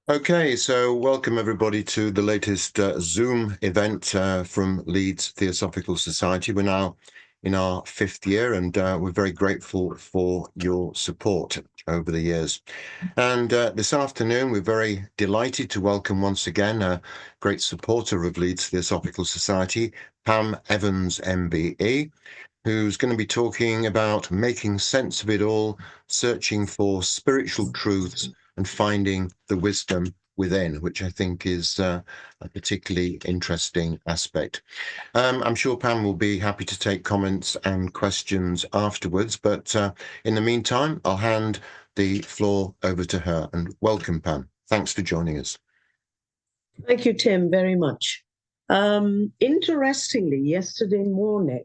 Okay, so welcome everybody to the latest Zoom event from LEEDS Theosophical Society. We're now in our 5th year and we're very grateful for your support over the years. And this afternoon, we're very delighted to welcome once again a great supporter of LEEDS Theosophical Society, Pam Evans, MBE, who's going to be talking about making sense of it all, searching for spiritual truths and finding the wisdom within, which I think is a particularly interesting aspect. I'm sure Pam will be happy to take comments and questions afterwards, but in the meantime, I'll hand the floor over to her. And welcome, Pam. Thanks for joining us. Thank you, Tim, very much. Interestingly, yesterday morning,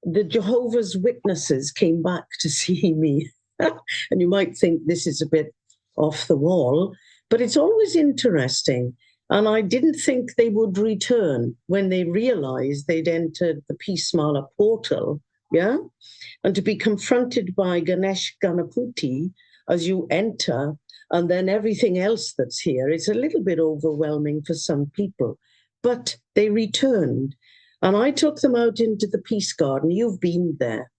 the Jehovah's Witnesses came back to see me. And you might think this is a bit off the wall, but it's always interesting. And I didn't think they would return when they realized they'd entered the Peace Mala portal, yeah? And to be confronted by Ganesh Ganapati as you enter, and then everything else that's here, it's a little bit overwhelming for some people. But they returned. And I took them out into the Peace Garden. You've been there.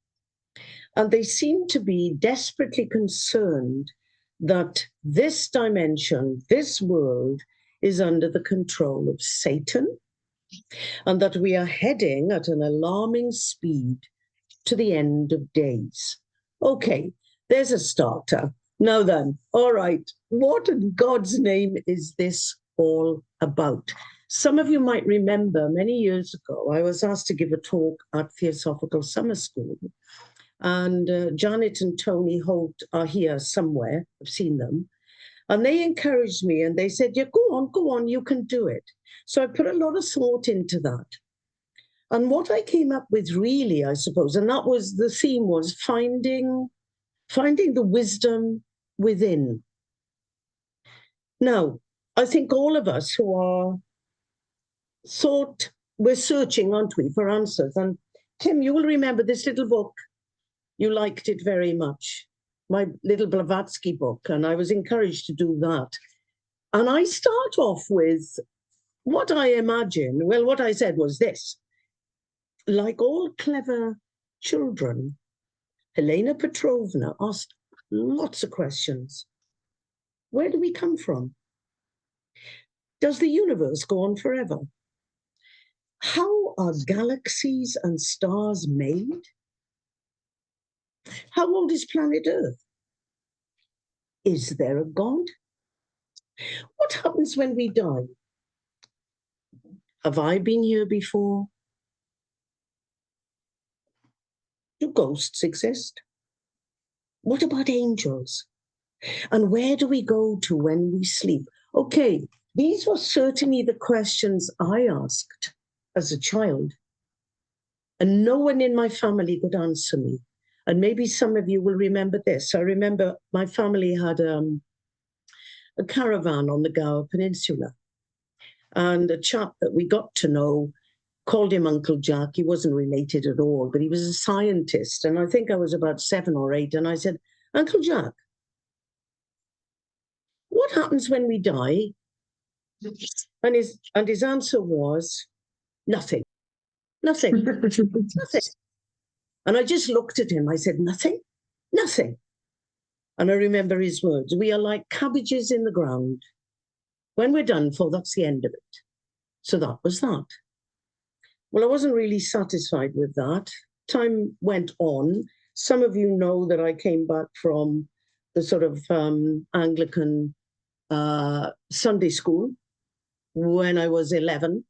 And they seem to be desperately concerned that this dimension, this world, is under the control of Satan, and that we are heading at an alarming speed to the end of days. Okay, there's a starter. Now then, all right, what in God's name is this all about? Some of you might remember many years ago, I was asked to give a talk at Theosophical Summer School. And Janet and Tony Holt are here somewhere. I've seen them. And they encouraged me and they said, yeah, go on, you can do it. So I put a lot of thought into that. And what I came up with really, I suppose, and that was the theme, was finding the wisdom within. Now, I think all of us who are we're searching, aren't we, for answers. And Tim, you will remember this little book. You liked it very much, my little Blavatsky book, and I was encouraged to do that. And I start off with what I imagine. Well, what I said was this. Like all clever children, Helena Petrovna asked lots of questions. Where do we come from? Does the universe go on forever? How are galaxies and stars made? How old is planet Earth? Is there a God? What happens when we die? Have I been here before? Do ghosts exist? What about angels? And where do we go to when we sleep? Okay, these were certainly the questions I asked as a child. And no one in my family could answer me. And maybe some of you will remember this. I remember my family had a caravan on the Gower Peninsula. And a chap that we got to know called him Uncle Jack. He wasn't related at all, but he was a scientist. And I think I was about 7 or 8. And I said, Uncle Jack, what happens when we die? And his answer was, nothing. Nothing. Nothing. And I just looked at him. I said, nothing? Nothing. And I remember his words, we are like cabbages in the ground. When we're done for, that's the end of it. So that was that. Well, I wasn't really satisfied with that. Time went on. Some of you know that I came back from the sort of Anglican Sunday school when I was 11.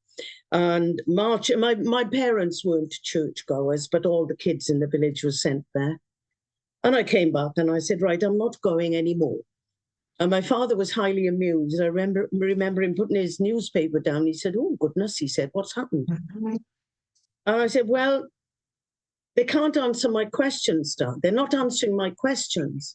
And my parents weren't churchgoers, but all the kids in the village were sent there. And I came back and I said, right, I'm not going anymore. And my father was highly amused. I remember him putting his newspaper down. He said, oh, goodness, he said, what's happened? Mm-hmm. And I said, well, they can't answer my questions, Dad. They're not answering my questions.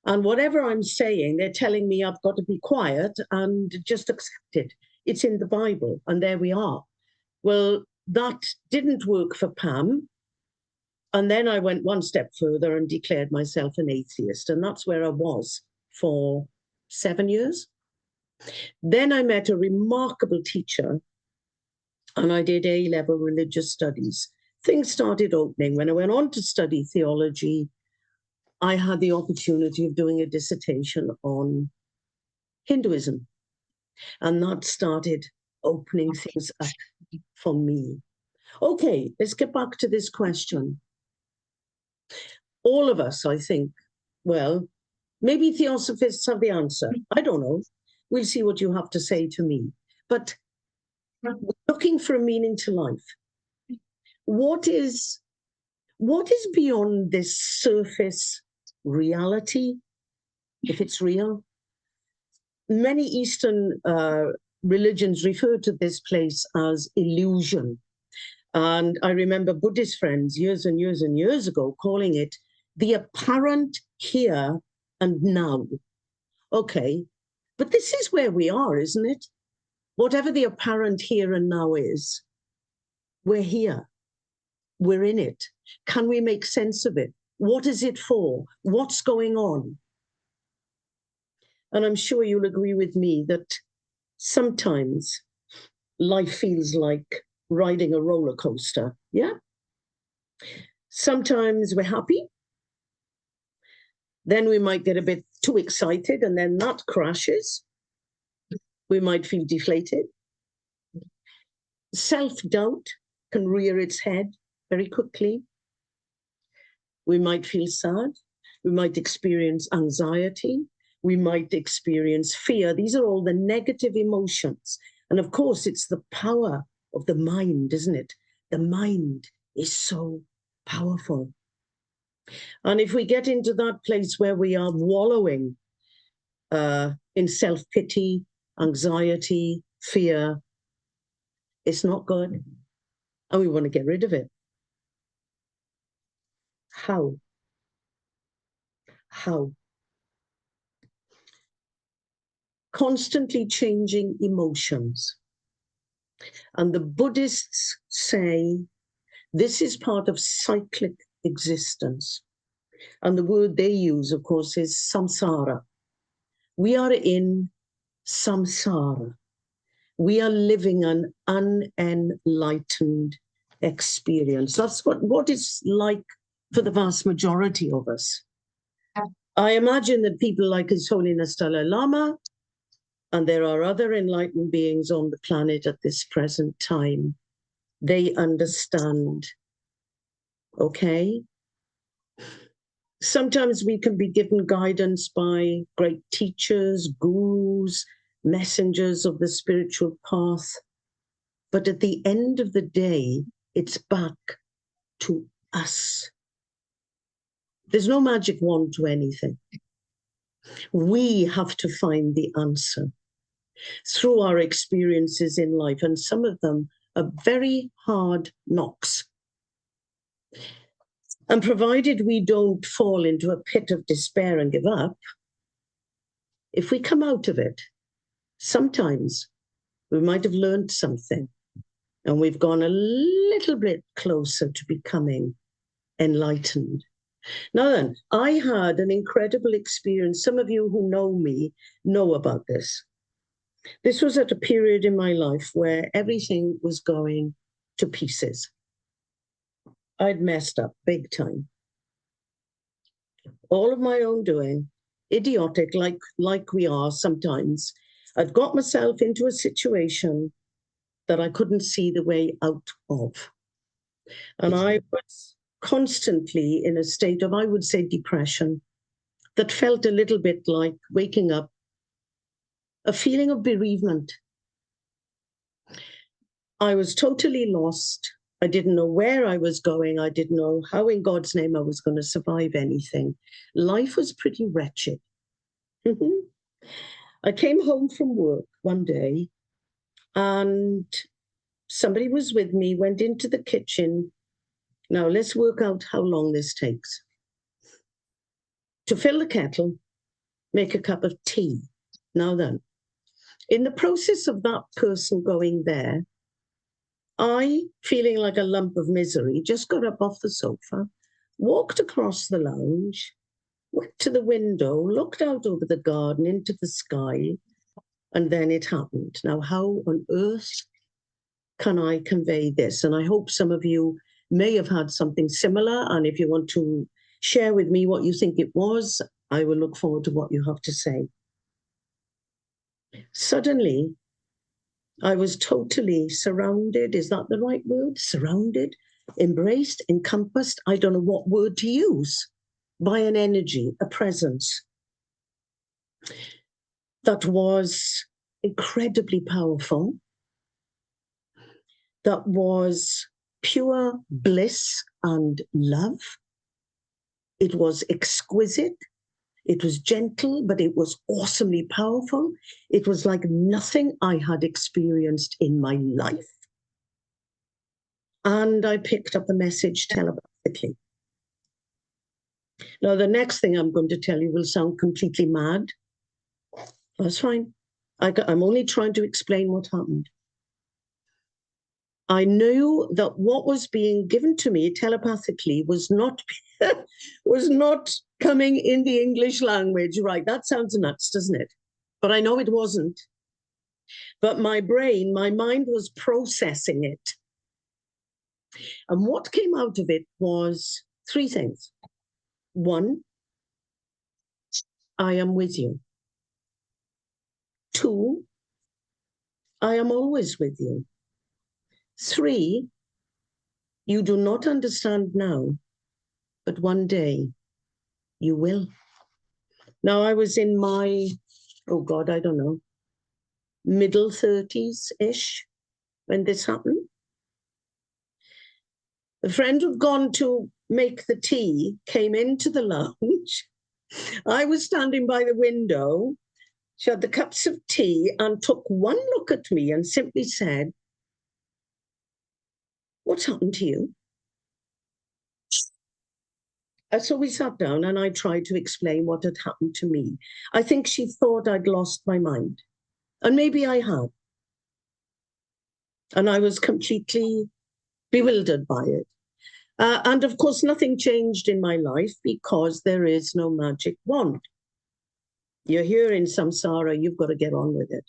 And whatever I'm saying, they're telling me I've got to be quiet and just accept it. It's in the Bible, and there we are. Well, that didn't work for Pam. And then I went one step further and declared myself an atheist. And that's where I was for 7 years. Then I met a remarkable teacher and I did A-level religious studies. Things started opening. When I went on to study theology, I had the opportunity of doing a dissertation on Hinduism. And that started opening things up for me. Okay, let's get back to this question. All of us, I think, well, maybe theosophists have the answer. I don't know. We'll see what you have to say to me. But looking for a meaning to life, what is beyond this surface reality, if it's real? Many Eastern religions refer to this place as illusion. And I remember Buddhist friends years and years and years ago calling it the apparent here and now. Okay, but this is where we are, isn't it? Whatever the apparent here and now is, we're here. We're in it. Can we make sense of it? What is it for? What's going on? And I'm sure you'll agree with me that sometimes life feels like riding a roller coaster. Yeah. Sometimes we're happy. Then we might get a bit too excited and then that crashes. We might feel deflated. Self-doubt can rear its head very quickly. We might feel sad. We might experience anxiety. We might experience fear. These are all the negative emotions. And of course, it's the power of the mind, isn't it? The mind is so powerful. And if we get into that place where we are wallowing in self-pity, anxiety, fear, it's not good. And we want to get rid of it. How? How? Constantly changing emotions. And the Buddhists say this is part of cyclic existence. And the word they use, of course, is samsara. We are in samsara. We are living an unenlightened experience. That's what it's like for the vast majority of us. I imagine that people like His Holiness Dalai Lama, and there are other enlightened beings on the planet at this present time, they understand. Okay? Sometimes we can be given guidance by great teachers, gurus, messengers of the spiritual path. But at the end of the day, it's back to us. There's no magic wand to anything. We have to find the answer through our experiences in life, and some of them are very hard knocks. And provided we don't fall into a pit of despair and give up, if we come out of it, sometimes we might have learned something and we've gone a little bit closer to becoming enlightened. Now then, I had an incredible experience. Some of you who know me know about this. This was at a period in my life where everything was going to pieces. I'd messed up big time. All of my own doing, idiotic like we are sometimes. I'd got myself into a situation that I couldn't see the way out of. And I was constantly in a state of, I would say, depression that felt a little bit like waking up, a feeling of bereavement. I was totally lost. I didn't know where I was going. I didn't know how in God's name I was going to survive anything. Life was pretty wretched. I came home from work one day and somebody was with me, went into the kitchen. Now let's work out how long this takes. To fill the kettle, make a cup of tea. Now then, in the process of that person going there, I, feeling like a lump of misery, just got up off the sofa, walked across the lounge, went to the window, looked out over the garden into the sky, And then it happened. Now, how on earth can I convey this? And I hope some of you may have had something similar. And if you want to share with me what you think it was, I will look forward to what you have to say. Suddenly, I was totally surrounded. Is that the right word? Surrounded, embraced, encompassed. I don't know what word to use, by an energy, a presence that was incredibly powerful, that was pure bliss and love. It was exquisite. It was gentle, but it was awesomely powerful. It was like nothing I had experienced in my life. And I picked up the message telepathically. Now, the next thing I'm going to tell you will sound completely mad. That's fine. I'm only trying to explain what happened. I knew that what was being given to me telepathically was not was not coming in the English language. Right, that sounds nuts, doesn't it? But I know it wasn't. But my brain, my mind was processing it. And what came out of it was three things. One, I am with you. Two, I am always with you. Three, you do not understand now, but one day you will. Now, I was in my, oh God, I don't know, middle 30s-ish when this happened. A friend who'd gone to make the tea came into the lounge. I was standing by the window. She had the cups of tea and took one look at me and simply said, "What's happened to you?" So we sat down and I tried to explain what had happened to me. I think she thought I'd lost my mind. And maybe I had. And I was completely bewildered by it. And of course, nothing changed in my life because there is no magic wand. You're here in samsara, you've got to get on with it.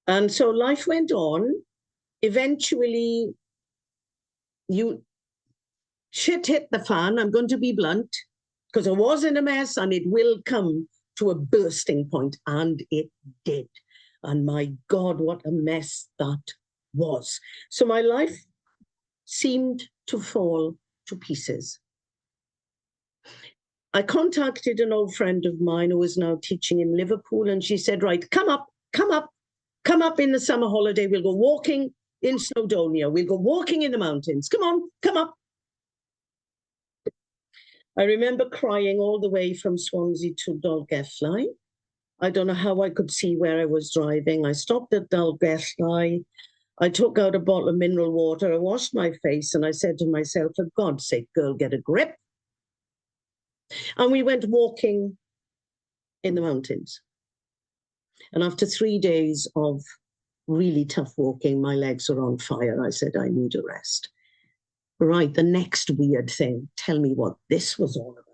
And so life went on. Eventually, shit hit the fan. I'm going to be blunt, because I was in a mess and it will come to a bursting point, and it did. And my God, what a mess that was. So my life seemed to fall to pieces. I contacted an old friend of mine who is now teaching in Liverpool, and she said, right, come up in the summer holiday. We'll go walking in Snowdonia. We'll go walking in the mountains. Come on, come up. I remember crying all the way from Swansea to Dolgellau. I don't know how I could see where I was driving. I stopped at Dolgellau. I took out a bottle of mineral water. I washed my face and I said to myself, for God's sake, girl, get a grip. And we went walking in the mountains. And after 3 days of really tough walking, my legs were on fire. I said, I need a rest. Right, the next weird thing. Tell me what this was all about.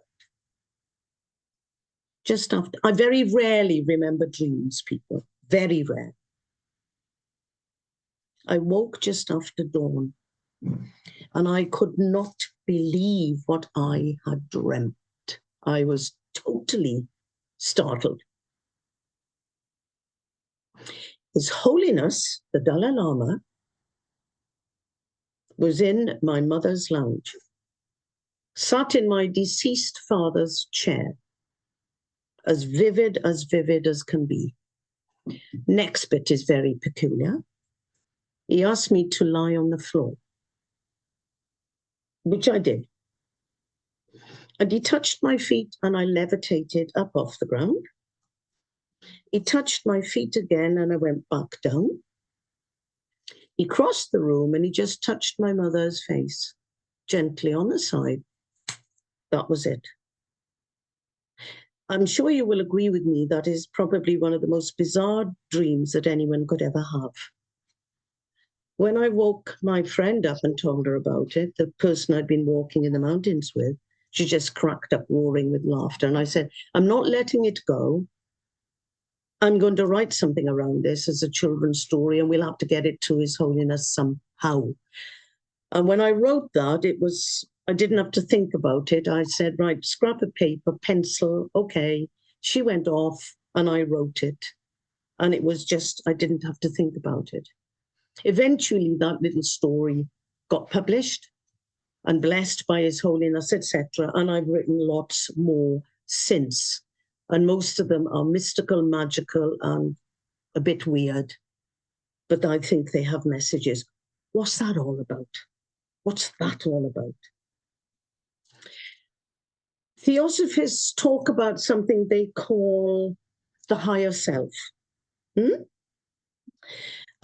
Just after, I very rarely remember dreams, people. Very rare. I woke just after dawn, and I could not believe what I had dreamt. I was totally startled. His Holiness, the Dalai Lama, was in my mother's lounge, sat in my deceased father's chair, as vivid as can be. Next bit is very peculiar. He asked me to lie on the floor, which I did. And he touched my feet and I levitated up off the ground. He touched my feet again and I went back down. He crossed the room and he just touched my mother's face gently on the side. That was it. I'm sure you will agree with me that is probably one of the most bizarre dreams that anyone could ever have. When I woke my friend up and told her about it, the person I'd been walking in the mountains with, she just cracked up roaring with laughter. And I said, I'm not letting it go I'm going to write something around this as a children's story, and we'll have to get it to His Holiness somehow. And when I wrote that, I didn't have to think about it. I said, right, scrap of paper, pencil, okay. She went off and I wrote it. And it was just, I didn't have to think about it. Eventually, that little story got published and blessed by His Holiness, etc. And I've written lots more since. And most of them are mystical, magical, and a bit weird. But I think they have messages. What's that all about? What's that all about? Theosophists talk about something they call the higher self.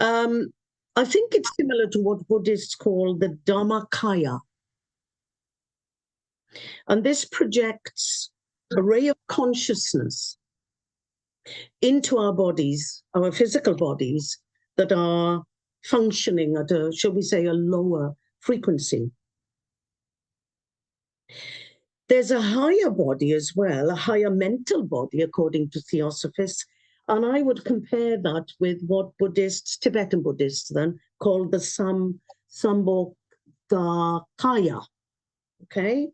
I think it's similar to what Buddhists call the Dharmakaya. And this projects a ray of consciousness into our bodies, our physical bodies, that are functioning at a, shall we say, a lower frequency. There's a higher body as well, a higher mental body, according to Theosophists. And I would compare that with what Buddhists, Tibetan Buddhists then, call the Sambhogakaya. Okay?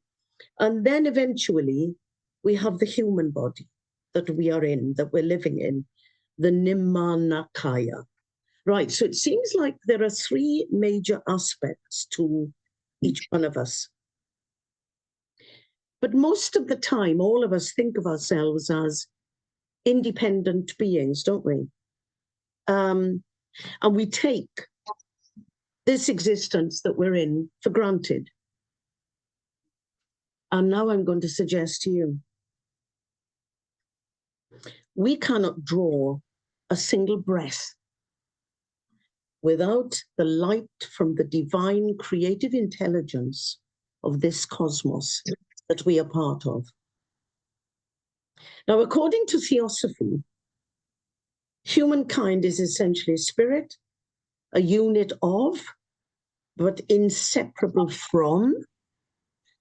And then eventually we have the human body that we are in, that we're living in, the Nirmanakaya. Right, so it seems like there are three major aspects to each one of us. But most of the time, all of us think of ourselves as independent beings, don't we? And we take this existence that we're in for granted. And now I'm going to suggest to you, we cannot draw a single breath without the light from the divine creative intelligence of this cosmos that we are part of. Now, according to Theosophy, humankind is essentially a spirit, a unit of, but inseparable from,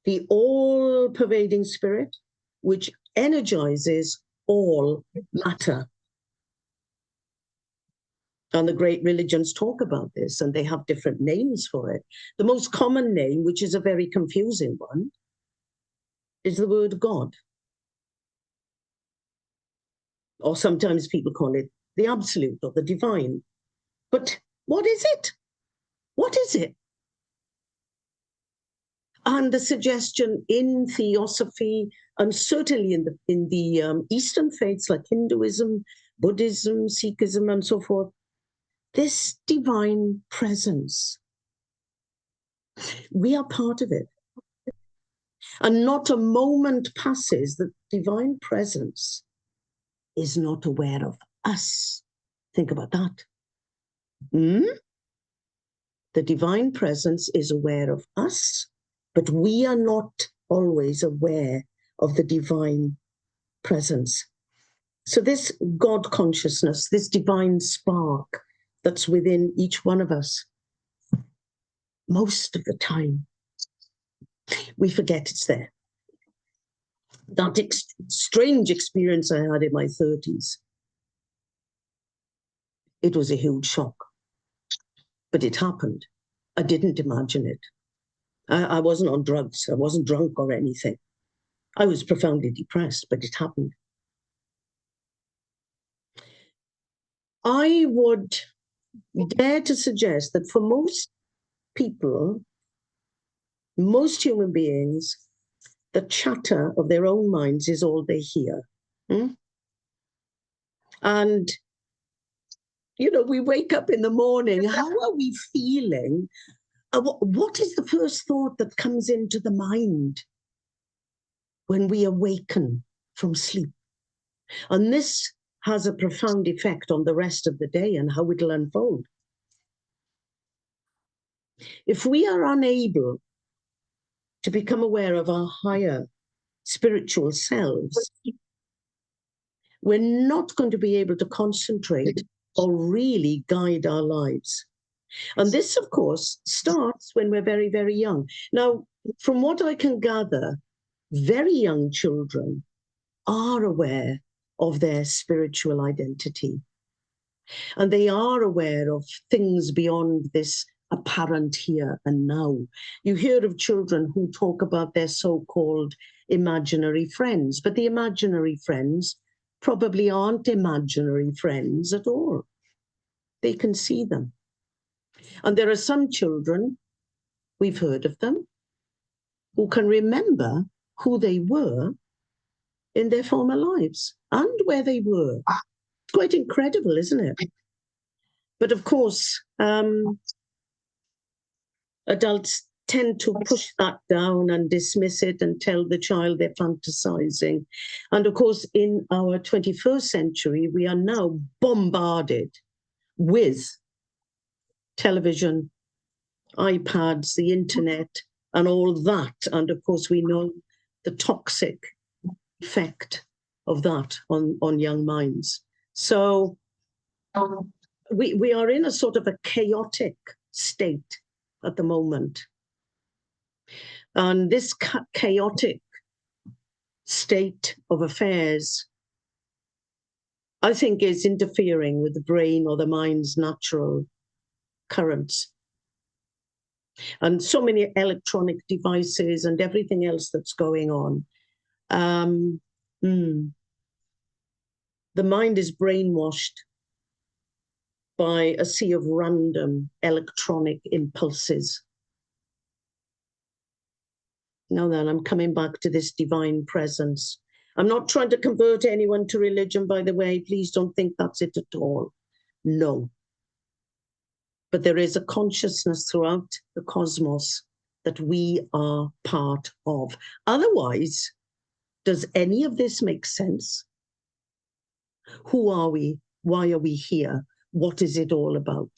the all-pervading spirit, which energizes all matter. And the great religions talk about this, and they have different names for it. The most common name, which is a very confusing one, is the word God. Or sometimes people call it the absolute or the divine. But what is it? What is it? And the suggestion in Theosophy, and certainly in the Eastern faiths like Hinduism, Buddhism, Sikhism, and so forth, this divine presence, we are part of it. And not a moment passes that divine presence is not aware of us. Think about that. The divine presence is aware of us, but we are not always aware of the divine presence. So this God consciousness, this divine spark that's within each one of us, most of the time, we forget it's there. That strange experience I had in my 30s, it was a huge shock. But it happened. I didn't imagine it. I wasn't on drugs. I wasn't drunk or anything. I was profoundly depressed, but it happened. I would dare to suggest that for most people, most human beings, the chatter of their own minds is all they hear. And, you know, we wake up in the morning, how are we feeling? What is the first thought that comes into the mind when we awaken from sleep? And this has a profound effect on the rest of the day and how it'll unfold. If we are unable to become aware of our higher spiritual selves, we're not going to be able to concentrate or really guide our lives. And this, of course, starts when we're very, very young. Now, from what I can gather, very young children are aware of their spiritual identity. And they are aware of things beyond this apparent here and now. You hear of children who talk about their so-called imaginary friends, but the imaginary friends probably aren't imaginary friends at all. They can see them. And there are some children, we've heard of them, who can remember who they were in their former lives and where they were. It's quite incredible, isn't it? But of course, adults tend to push that down and dismiss it and tell the child they're fantasizing. And of course, in our 21st century, we are now bombarded with television, iPads, the internet, and all that. And of course, we know the toxic effect of that on young minds. So we are in a sort of a chaotic state at the moment. And this chaotic state of affairs, I think, is interfering with the brain or the mind's natural currents. And so many electronic devices and everything else that's going on. The mind is brainwashed by a sea of random electronic impulses. Now then, I'm coming back to this divine presence. I'm not trying to convert anyone to religion, by the way. Please don't think that's it at all. No. But there is a consciousness throughout the cosmos that we are part of. Otherwise, does any of this make sense? Who are we? Why are we here? What is it all about?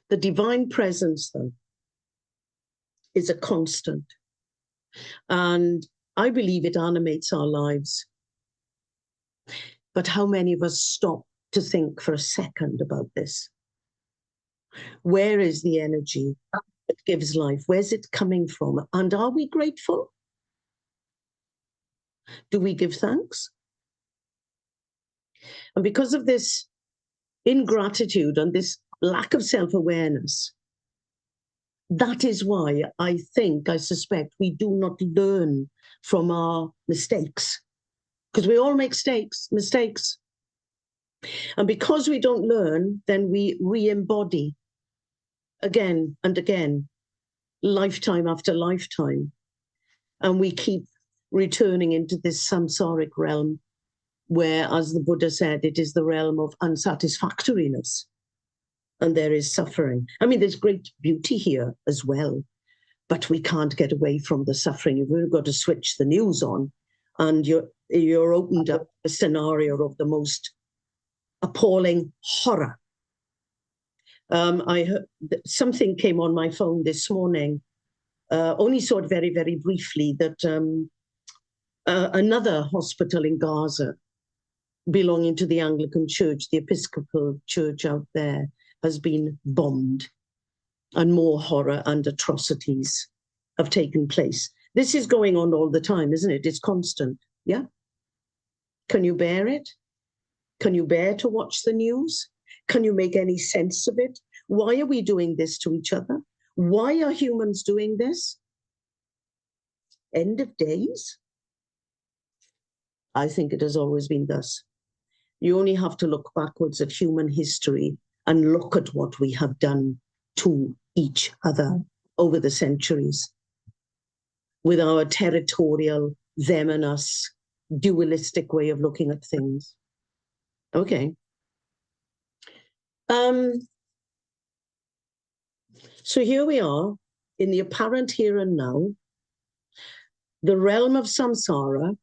The divine presence, though, is a constant. And I believe it animates our lives. But how many of us stop to think for a second about this? Where is the energy that gives life? Where's it coming from? And are we grateful? Do we give thanks? And because of this ingratitude and this lack of self-awareness, that is why I suspect we do not learn from our mistakes. Because we all make mistakes. And because we don't learn, then we re-embody again and again, lifetime after lifetime. And we keep returning into this samsaric realm where, as the Buddha said, it is the realm of unsatisfactoriness. And there is suffering. I mean, there's great beauty here as well, but we can't get away from the suffering. You've got to switch the news on, and you're opened up a scenario of the most appalling horror. I heard something came on my phone this morning. Only saw it very, very briefly, that another hospital in Gaza, belonging to the Anglican Church, the Episcopal Church out there, has been bombed, and more horror and atrocities have taken place. This is going on all the time, isn't it? It's constant, yeah? Can you bear it? Can you bear to watch the news? Can you make any sense of it? Why are we doing this to each other? Why are humans doing this? End of days? I think it has always been thus. You only have to look backwards at human history and look at what we have done to each other over the centuries with our territorial, them and us, dualistic way of looking at things. Okay. So here we are in the apparent here and now, the realm of samsara,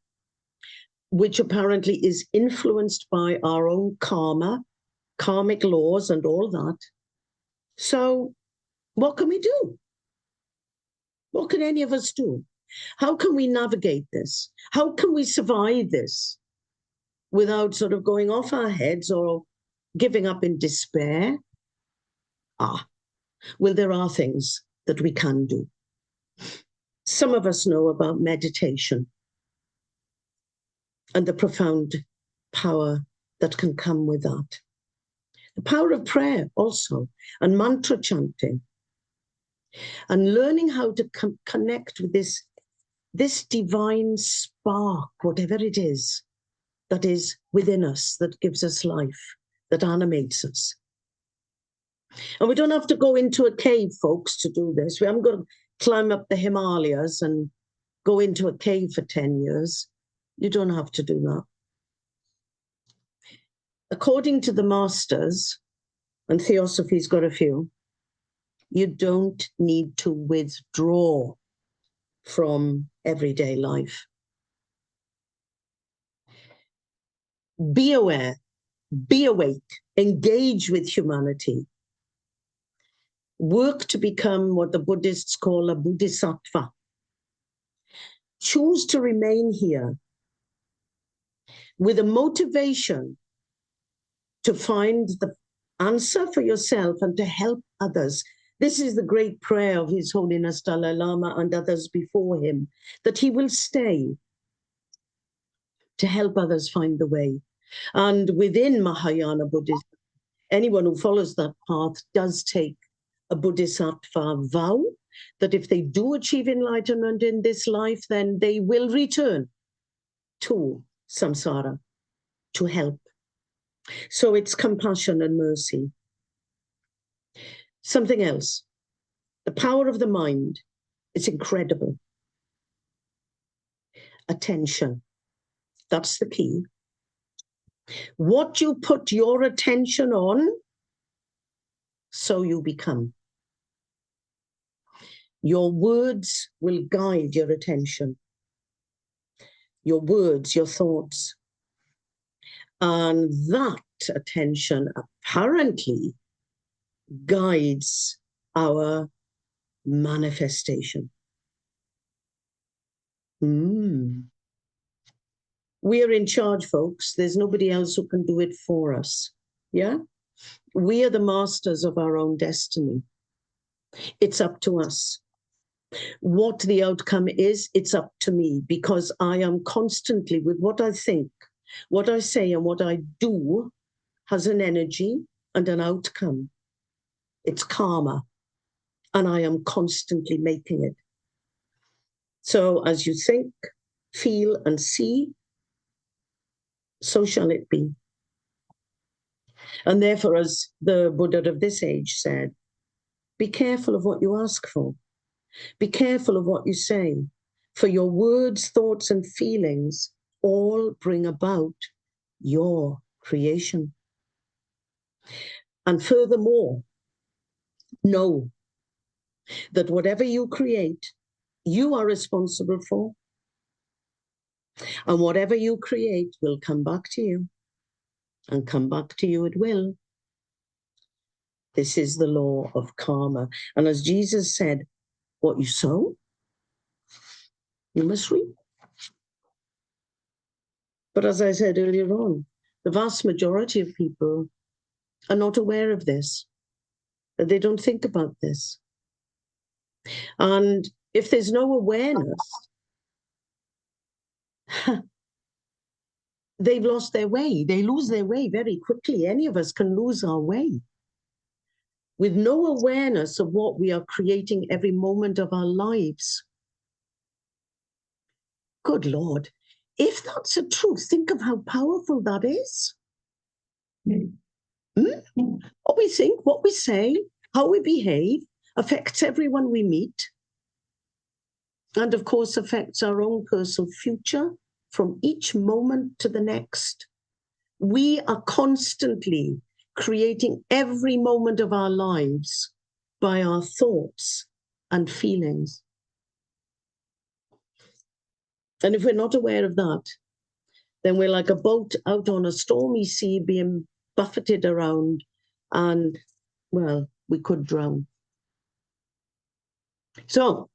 which apparently is influenced by our own karma, karmic laws and all that. So what can we do? What can any of us do? How can we navigate this? How can we survive this without sort of going off our heads or giving up in despair? Well, there are things that we can do. Some of us know about meditation. and the profound power that can come with that. The power of prayer also, and mantra chanting, and learning how to connect with this divine spark, whatever it is, that is within us, that gives us life, that animates us. And we don't have to go into a cave, folks, to do this. We haven't got to climb up the Himalayas and go into a cave for 10 years. You don't have to do that. According to the masters, and Theosophy's got a few, you don't need to withdraw from everyday life. Be aware, be awake, engage with humanity. Work to become what the Buddhists call a bodhisattva. Choose to remain here with a motivation to find the answer for yourself and to help others. This is the great prayer of His Holiness Dalai Lama and others before him, that he will stay to help others find the way. And within Mahayana Buddhism, anyone who follows that path does take a bodhisattva vow that if they do achieve enlightenment in this life, then they will return to samsara to help. So it's compassion and mercy. Something else, the power of the mind is incredible. Attention, that's the key. What you put your attention on, so you become. Your words will guide your attention. Your words, your thoughts. And that attention apparently guides our manifestation. We are in charge, folks. There's nobody else who can do it for us. Yeah? We are the masters of our own destiny. It's up to us. What the outcome is, it's up to me, because I am constantly, with what I think, what I say, and what I do has an energy and an outcome. It's karma, and I am constantly making it. So as you think, feel, and see, so shall it be. And therefore, as the Buddha of this age said, be careful of what you ask for. Be careful of what you say, for your words, thoughts, and feelings all bring about your creation. And furthermore, know that whatever you create, you are responsible for. And whatever you create will come back to you. And come back to you it will. This is the law of karma. And as Jesus said, what you sow, you must reap. But as I said earlier on, the vast majority of people are not aware of this. They don't think about this. And if there's no awareness, they've lost their way. They lose their way very quickly. Any of us can lose our way. With no awareness of what we are creating every moment of our lives. Good Lord, if that's the truth, think of how powerful that is. What we think, what we say, how we behave affects everyone we meet. And of course, affects our own personal future from each moment to the next. We are constantly creating every moment of our lives by our thoughts and feelings. And if we're not aware of that, then we're like a boat out on a stormy sea being buffeted around, and, well, we could drown. So,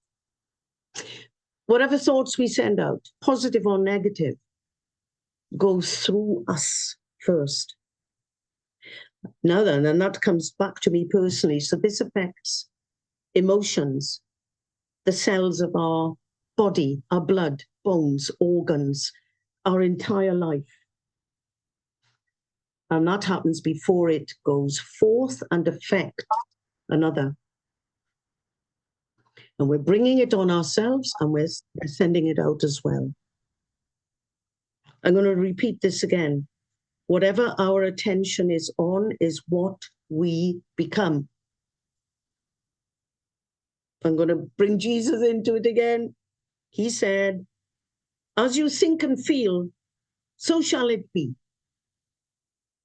whatever thoughts we send out, positive or negative, go through us first. Now then, and that comes back to me personally. So this affects emotions, the cells of our body, our blood, bones, organs, our entire life. And that happens before it goes forth and affect another. And we're bringing it on ourselves, and we're sending it out as well. I'm going to repeat this again. Whatever our attention is on is what we become. I'm going to bring Jesus into it again. He said, as you think and feel, so shall it be.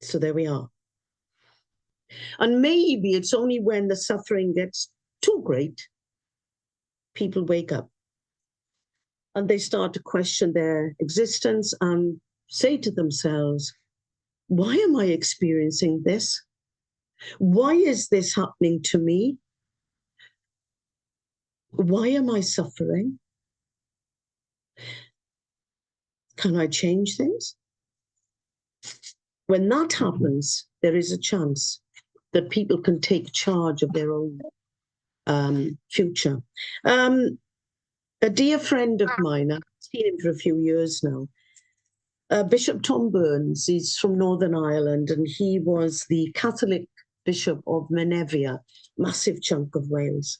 So there we are. And maybe it's only when the suffering gets too great, people wake up and they start to question their existence and say to themselves, why am I experiencing this? Why is this happening to me? Why am I suffering? Can I change things? When that happens, there is a chance that people can take charge of their own future. A dear friend of mine, I've seen him for a few years now, Bishop Tom Burns, he's from Northern Ireland, and he was the Catholic Bishop of Menevia, massive chunk of Wales.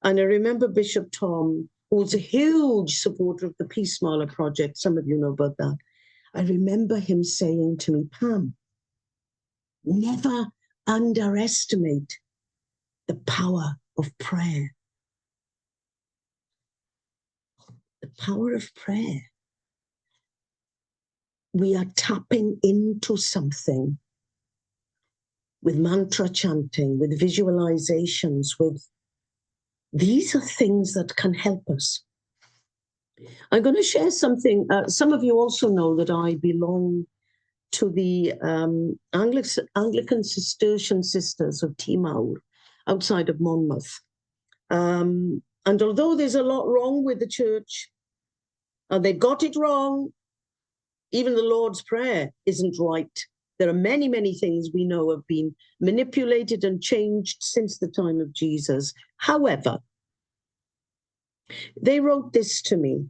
And I remember Bishop Tom, who was a huge supporter of the Peace Marler Project. Some of you know about that. I remember him saying to me, Pam, never underestimate the power of prayer. The power of prayer. We are tapping into something with mantra chanting, with visualizations, with these are things that can help us. I'm going to share something. Some of you also know that I belong to the Anglican Cistercian Sisters of Timor, outside of Monmouth. And although there's a lot wrong with the church, and they got it wrong, even the Lord's Prayer isn't right. There are many, many things we know have been manipulated and changed since the time of Jesus. However, they wrote this to me.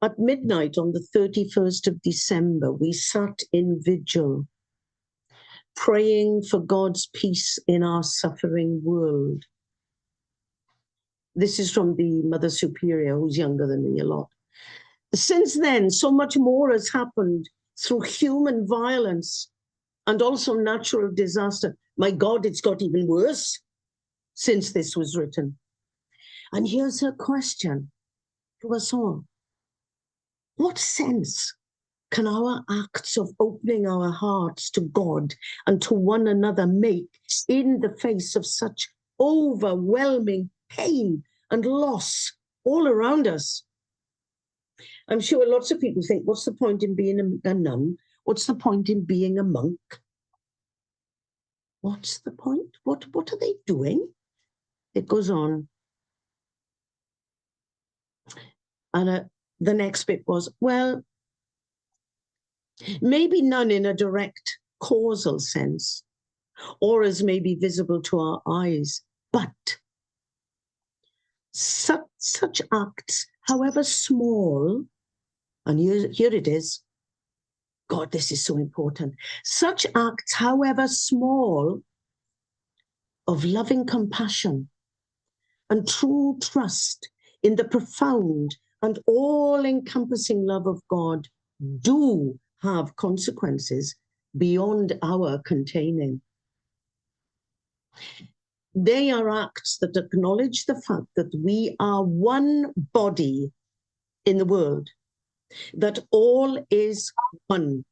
At midnight on the 31st of December, we sat in vigil, praying for God's peace in our suffering world. This is from the Mother Superior, who's younger than me a lot. Since then, so much more has happened through human violence and also natural disaster. My God, it's got even worse since this was written. And here's her question to us all. What sense can our acts of opening our hearts to God and to one another make in the face of such overwhelming pain and loss all around us? I'm sure lots of people think, what's the point in being a nun? What's the point in being a monk? What's the point? What are they doing? It goes on. And the next bit was, well, maybe none in a direct causal sense, or as may be visible to our eyes, but such acts, however small, and here it is, God, this is so important. Such acts, however small, of loving compassion and true trust in the profound and all-encompassing love of God do have consequences beyond our containing. They are acts that acknowledge the fact that we are one body in the world, that all is one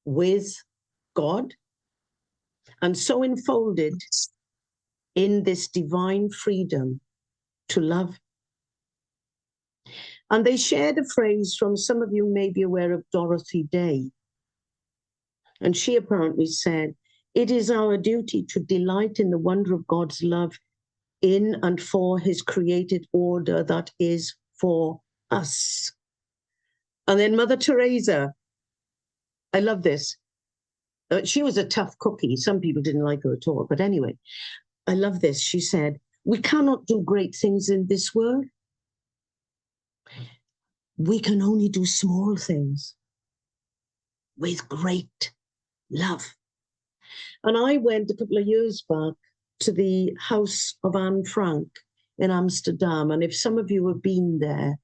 with God, and so enfolded in this divine freedom to love. And they shared a phrase from, some of you may be aware of Dorothy Day. And she apparently said, it is our duty to delight in the wonder of God's love in and for his created order that is for us. And then Mother Teresa, I love this. She was a tough cookie. Some people didn't like her at all. But anyway, I love this. She said, we cannot do great things in this world we can only do small things with great love. And I went a couple of years back to the house of Anne Frank in Amsterdam. And if some of you have been there,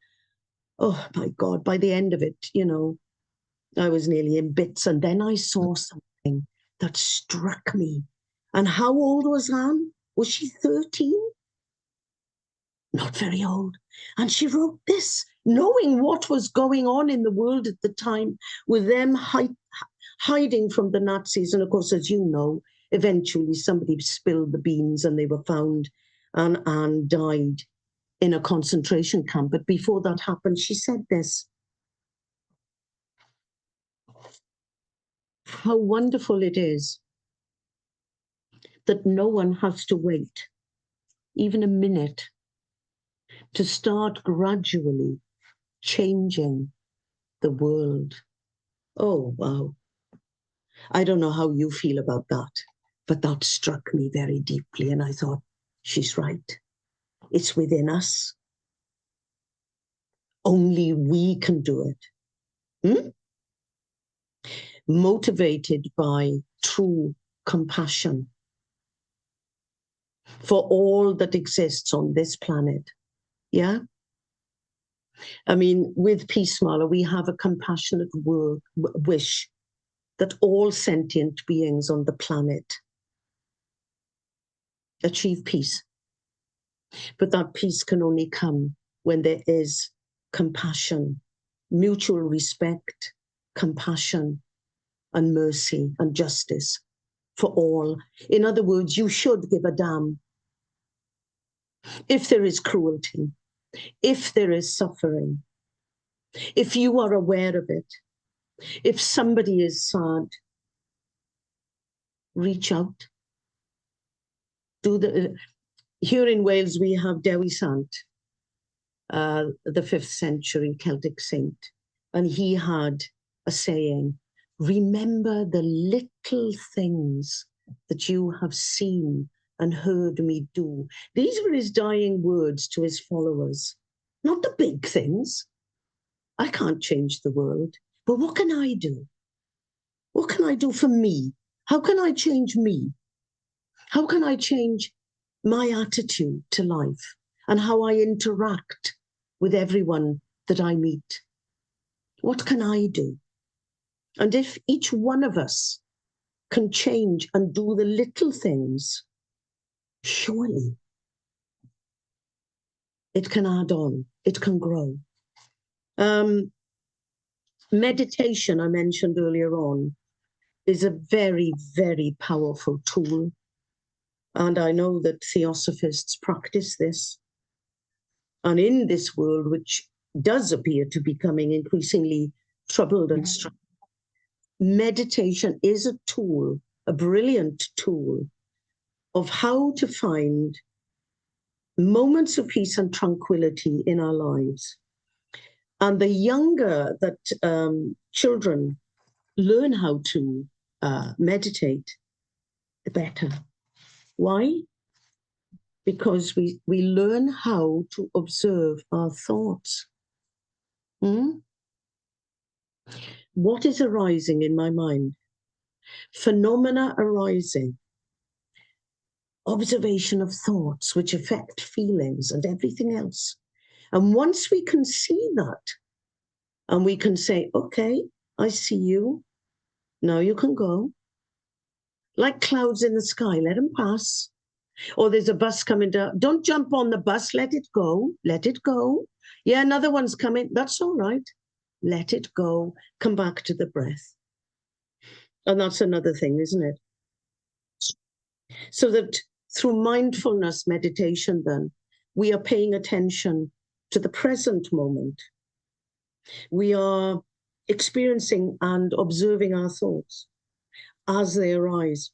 oh my God, by the end of it, you know, I was nearly in bits. And then I saw something that struck me. And how old was Anne? Was she 13? Not very old. And she wrote this, knowing what was going on in the world at the time with them hiding from the Nazis. And of course, as you know, eventually somebody spilled the beans and they were found and died in a concentration camp. But before that happened, she said this: how wonderful it is that no one has to wait even a minute to start gradually changing the world. Oh, wow. I don't know how you feel about that, but that struck me very deeply. And I thought, she's right. It's within us. Only we can do it. Motivated by true compassion for all that exists on this planet. Yeah? I mean, with Peace Mala, we have a compassionate wish that all sentient beings on the planet achieve peace. But that peace can only come when there is compassion, mutual respect, compassion, and mercy and justice for all. In other words, you should give a damn if there is cruelty, if there is suffering, if you are aware of it, if somebody is sad, reach out. Here in Wales, we have Dewi Sant, the 5th century Celtic saint, and he had a saying, remember the little things that you have seen and heard me do. These were his dying words to his followers, not the big things. I can't change the world, but what can I do? What can I do for me? How can I change me? How can I change my attitude to life and how I interact with everyone that I meet? What can I do? And if each one of us can change and do the little things, surely it can add on, it can grow. Meditation, I mentioned earlier on, is a very, very powerful tool. And I know that Theosophists practice this. And in this world, which does appear to be becoming increasingly troubled and stressed, meditation is a tool, a brilliant tool of how to find moments of peace and tranquility in our lives. And the younger that children learn how to meditate, the better. Why? Because we learn how to observe our thoughts. What is arising in my mind? Phenomena arising. Observation of thoughts which affect feelings and everything else. And once we can see that, and we can say, okay, I see you. Now you can go. Like clouds in the sky, let them pass. Or there's a bus coming down. Don't jump on the bus. Let it go. Let it go. Yeah, another one's coming. That's all right. Let it go. Come back to the breath. And that's another thing, isn't it? So that through mindfulness meditation, then, we are paying attention to the present moment. We are experiencing and observing our thoughts as they arise.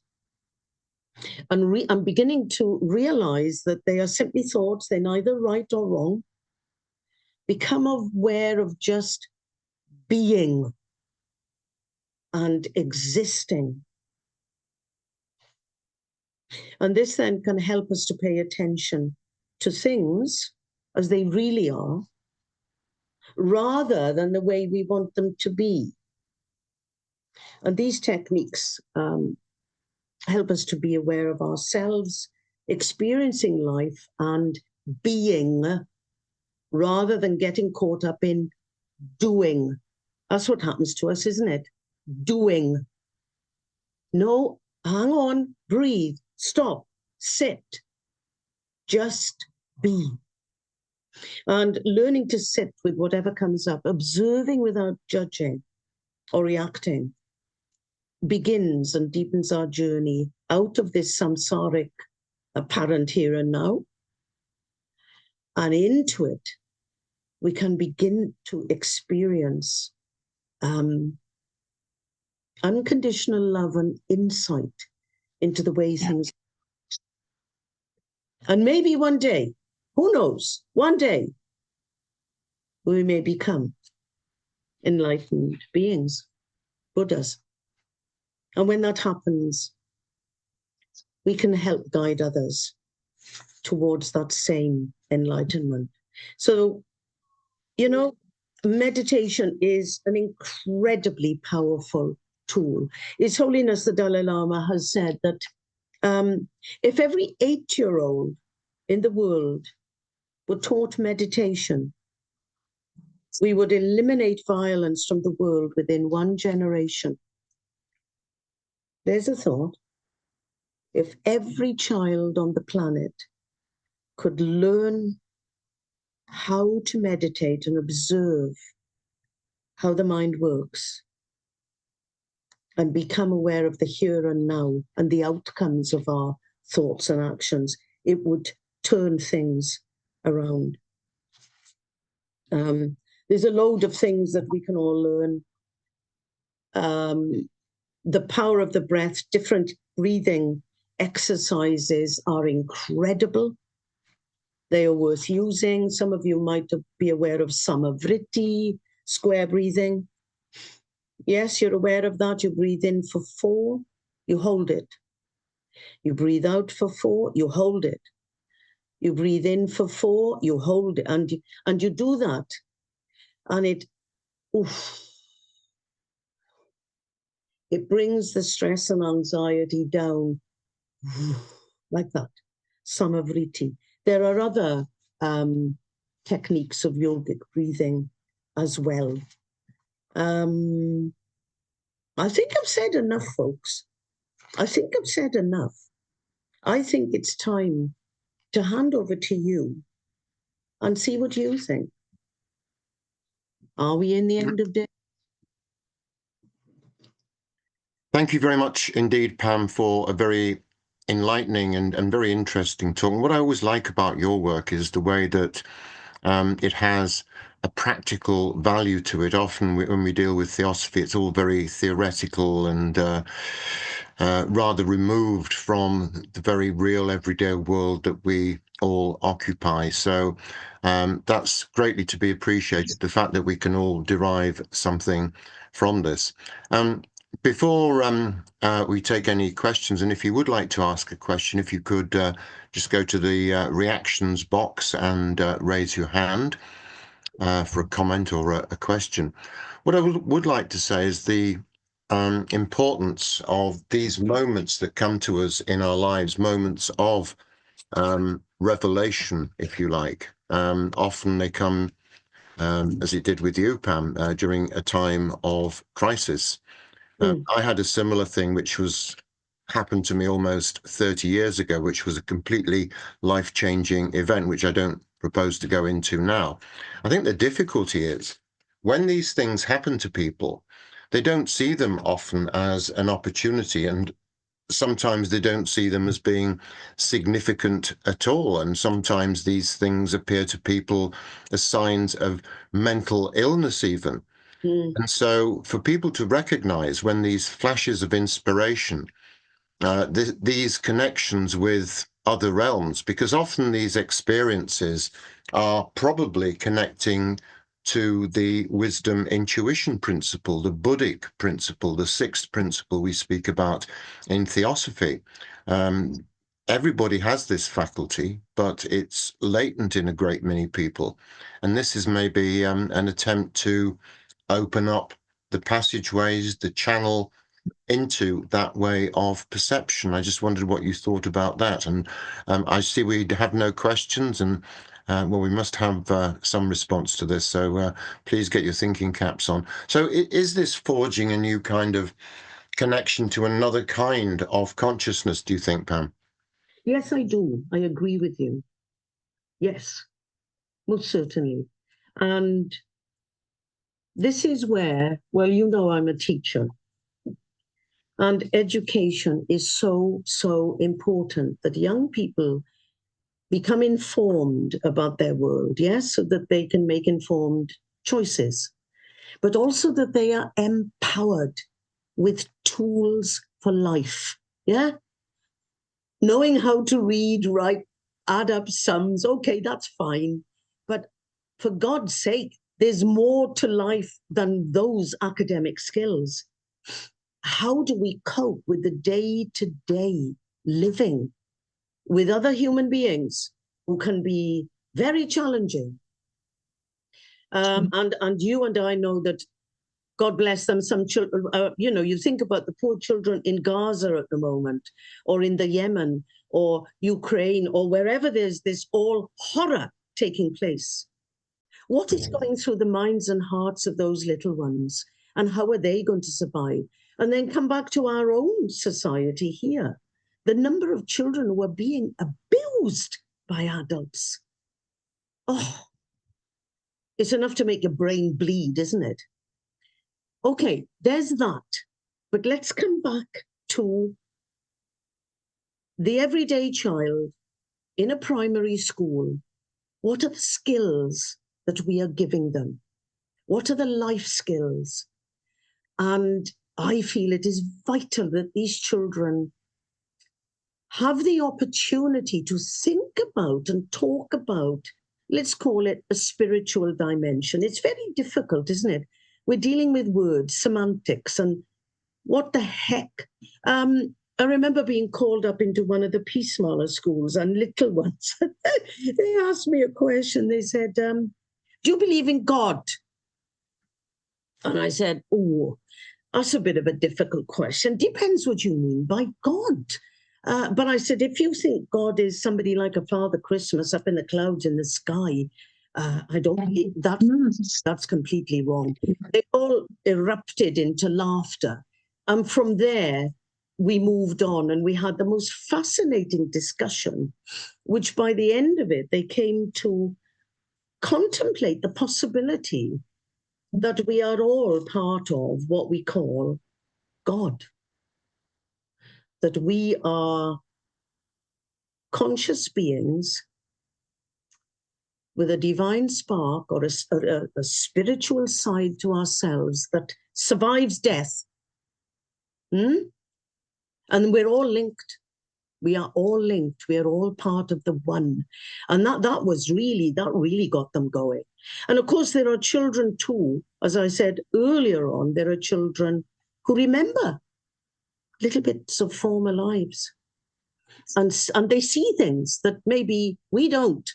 And I'm beginning to realize that they are simply thoughts. They're neither right or wrong. Become aware of just being and existing. And this then can help us to pay attention to things as they really are, rather than the way we want them to be. And these techniques help us to be aware of ourselves, experiencing life and being, rather than getting caught up in doing. That's what happens to us, isn't it? Doing. No, hang on, breathe, stop, sit, just be. And learning to sit with whatever comes up, observing without judging or reacting, begins and deepens our journey out of this samsaric apparent here and now and into it. We can begin to experience unconditional love and insight into the way things. And maybe one day, who knows, one day we may become enlightened beings, Buddhas. And when that happens, we can help guide others towards that same enlightenment. So, you know, meditation is an incredibly powerful tool. His Holiness the Dalai Lama has said that if every 8-year-old in the world were taught meditation, we would eliminate violence from the world within 1 generation. There's a thought. If every child on the planet could learn how to meditate and observe how the mind works and become aware of the here and now and the outcomes of our thoughts and actions, it would turn things around. There's a load of things that we can all learn. The power of the breath, different breathing exercises are incredible. They are worth using. Some of you might be aware of samavriti, square breathing. Yes, you're aware of that. You breathe in for 4, you hold it. You breathe out for 4, you hold it. You breathe in for 4, you hold it. And you do that. And it brings the stress and anxiety down like that. Samavriti. There are other techniques of yogic breathing as well. I think I've said enough, folks. I think I've said enough. I think it's time to hand over to you and see what you think. Are we in the end of day? Thank you very much indeed, Pam, for a very enlightening and very interesting talk. And what I always like about your work is the way that it has a practical value to it. Often when we deal with theosophy, it's all very theoretical and rather removed from the very real everyday world that we all occupy. So that's greatly to be appreciated, the fact that we can all derive something from this. Before we take any questions, and if you would like to ask a question, if you could just go to the reactions box and raise your hand for a comment or a question. What I would like to say is the importance of these moments that come to us in our lives, moments of revelation, if you like. Often they come, as it did with you, Pam, during a time of crisis. I had a similar thing, which happened to me almost 30 years ago, which was a completely life-changing event, which I don't propose to go into now. I think the difficulty is when these things happen to people, they don't see them often as an opportunity, and sometimes they don't see them as being significant at all. And sometimes these things appear to people as signs of mental illness even. And so for people to recognize when these flashes of inspiration, these connections with other realms, because often these experiences are probably connecting to the wisdom intuition principle, the Buddhic principle, the 6th principle we speak about in Theosophy. everybody has this faculty, but it's latent in a great many people. And this is maybe an attempt to open up the passageways, the channel into that way of perception. I just wondered what you thought about that. And I see we have no questions, and well, we must have some response to this. So please get your thinking caps on. So is this forging a new kind of connection to another kind of consciousness, do you think, Pam? Yes, I do. I agree with you. Yes, most certainly. And this is where, well, you know, I'm a teacher, and education is so, so important that young people become informed about their world, yes, so that they can make informed choices, but also that they are empowered with tools for life, yeah? Knowing how to read, write, add up sums, okay, that's fine. But for God's sake, there's more to life than those academic skills. How do we cope with the day-to-day living with other human beings who can be very challenging? And you and I know that, God bless them, some children, you know, you think about the poor children in Gaza at the moment, or in the Yemen, or Ukraine, or wherever there's this all horror taking place. What is going through the minds and hearts of those little ones? And how are they going to survive? And then come back to our own society here. The number of children who are being abused by adults. Oh, it's enough to make your brain bleed, isn't it? Okay, there's that. But let's come back to the everyday child in a primary school. What are the skills that we are giving them? What are the life skills? And I feel it is vital that these children have the opportunity to think about and talk about, let's call it a spiritual dimension. It's very difficult, isn't it? We're dealing with words, semantics, and what the heck? I remember being called up into one of the Peace Smaller schools, and little ones, they asked me a question. They said, do you believe in God? And I said, oh, that's a bit of a difficult question. Depends what you mean by God. But I said, if you think God is somebody like a Father Christmas up in the clouds in the sky, I don't believe that. That's completely wrong. They all erupted into laughter. And from there, we moved on and we had the most fascinating discussion, which by the end of it, they came to contemplate the possibility that we are all part of what we call God, that we are conscious beings with a divine spark or a spiritual side to ourselves that survives death. And we're all linked. We are all linked. We are all part of the one. And that really got them going. And of course, there are children too. As I said earlier on, there are children who remember little bits of former lives. And they see things that maybe we don't.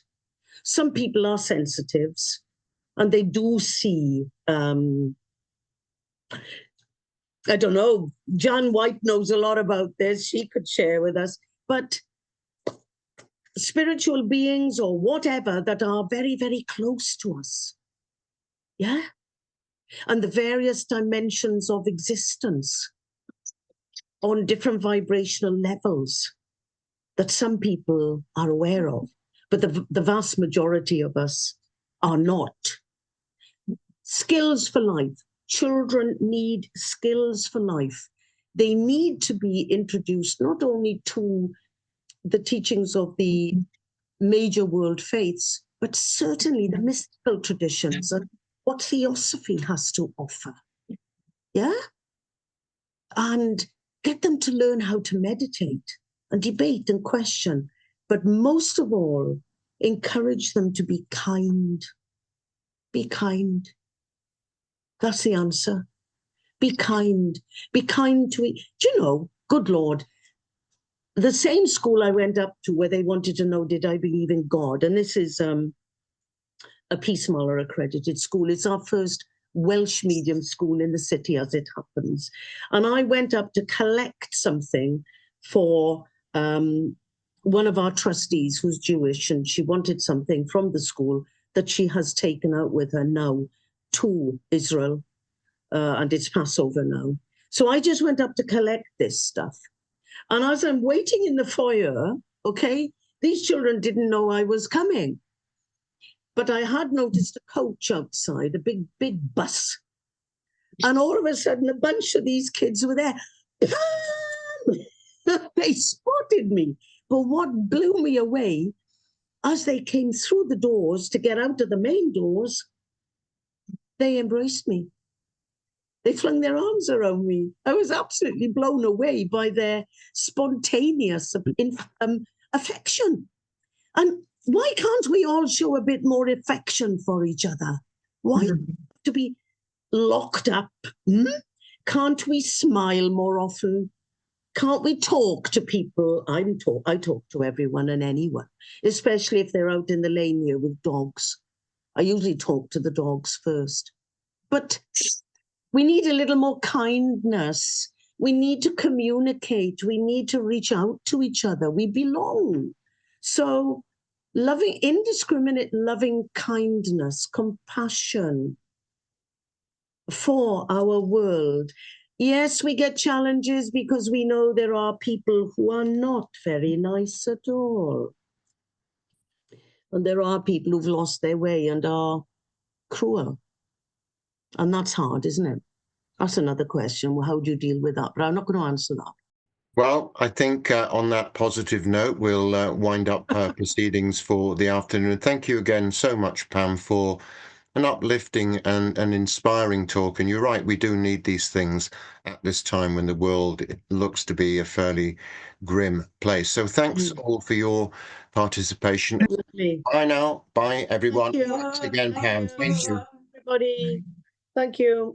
Some people are sensitives and they do see, I don't know, Jan White knows a lot about this. She could share with us. But spiritual beings or whatever that are very, very close to us. Yeah. And the various dimensions of existence on different vibrational levels that some people are aware of, but the vast majority of us are not. Skills for life. Children need skills for life. They need to be introduced not only to the teachings of the major world faiths, but certainly the mystical traditions and what Theosophy has to offer. Yeah? And get them to learn how to meditate and debate and question, but most of all, encourage them to be kind. Be kind. That's the answer. Be kind. Be kind to each. Do you know, good Lord, the same school I went up to where they wanted to know, did I believe in God? And this is a Peace Muller accredited school. It's our first Welsh medium school in the city, as it happens. And I went up to collect something for one of our trustees who's Jewish, and she wanted something from the school that she has taken out with her now to Israel, and it's Passover now. So I just went up to collect this stuff. And as I'm waiting in the foyer, okay, these children didn't know I was coming. But I had noticed a coach outside, a big bus. And all of a sudden, a bunch of these kids were there. They spotted me. But what blew me away, as they came through the doors to get out of the main doors, they embraced me. They flung their arms around me. I was absolutely blown away by their spontaneous affection. And why can't we all show a bit more affection for each other? Why to be locked up? Can't we smile more often? Can't we talk to people? I talk to everyone and anyone, especially if they're out in the lane here with dogs. I usually talk to the dogs first. But we need a little more kindness. We need to communicate. We need to reach out to each other. We belong. So loving, indiscriminate loving kindness, compassion for our world. Yes, we get challenges because we know there are people who are not very nice at all. And there are people who've lost their way and are cruel. And that's hard, isn't it? That's another question. Well, how do you deal with that? But I'm not going to answer that. Well, I think on that positive note, we'll wind up proceedings for the afternoon. Thank you again so much, Pam, for an uplifting and an inspiring talk. And you're right, we do need these things at this time when the world looks to be a fairly grim place. So thanks all for your participation. Absolutely. Bye now. Bye, everyone. Thank you. Thanks again, Pam. Thank you. Everybody. Thank you.